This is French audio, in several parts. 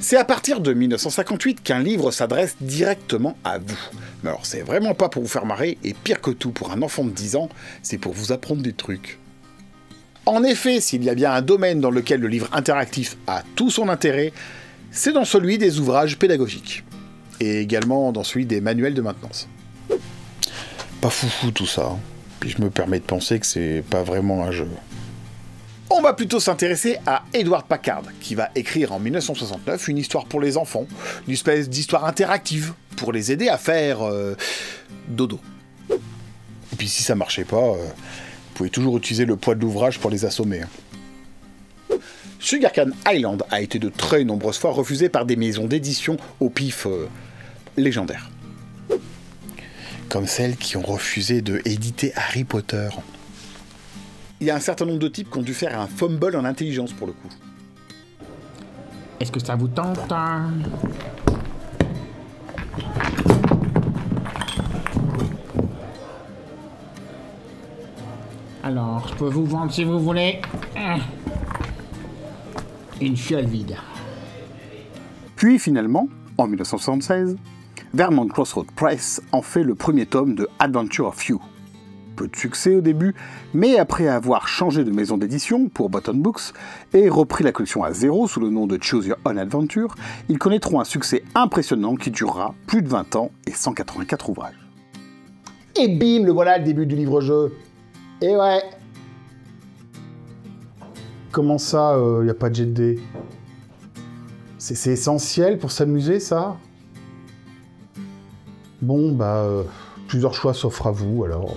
C'est à partir de 1958 qu'un livre s'adresse directement à vous. Mais alors c'est vraiment pas pour vous faire marrer, et pire que tout pour un enfant de 10 ans, c'est pour vous apprendre des trucs. En effet, s'il y a bien un domaine dans lequel le livre interactif a tout son intérêt, c'est dans celui des ouvrages pédagogiques. Et également dans celui des manuels de maintenance. Pas foufou tout ça, hein. Puis je me permets de penser que c'est pas vraiment un jeu. On va plutôt s'intéresser à Edward Packard, qui va écrire en 1969 une histoire pour les enfants, une espèce d'histoire interactive, pour les aider à faire dodo. Et puis si ça marchait pas, vous pouvez toujours utiliser le poids de l'ouvrage pour les assommer. Sugar Cane Island a été de très nombreuses fois refusé par des maisons d'édition au pif légendaires. Comme celles qui ont refusé de éditer Harry Potter. Il y a un certain nombre de types qui ont dû faire un fumble en intelligence pour le coup. Est-ce que ça vous tente hein? Alors, je peux vous vendre si vous voulez. Une fiole vide. Puis finalement, en 1976, Vermont Crossroad Press en fait le premier tome de Adventure of You. Peu de succès au début, mais après avoir changé de maison d'édition pour Button Books et repris la collection à zéro sous le nom de Choose Your Own Adventure, ils connaîtront un succès impressionnant qui durera plus de 20 ans et 184 ouvrages. Et bim, le voilà le début du livre-jeu. Et ouais. Comment ça, y a pas de jet de dés? C'est essentiel pour s'amuser, ça? Bon, plusieurs choix s'offrent à vous, alors...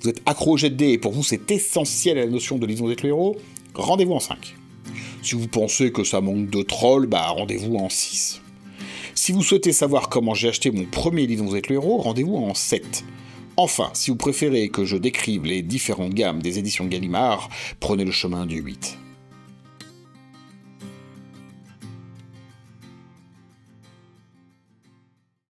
Vous êtes accro au jet de dés et pour vous c'est essentiel à la notion de Lisons d'être le héros, rendez-vous en 5. Si vous pensez que ça manque de troll, rendez-vous en 6. Si vous souhaitez savoir comment j'ai acheté mon premier Lisons d'être le héros, rendez-vous en 7. Enfin, si vous préférez que je décrive les différentes gammes des éditions Gallimard, prenez le chemin du 8.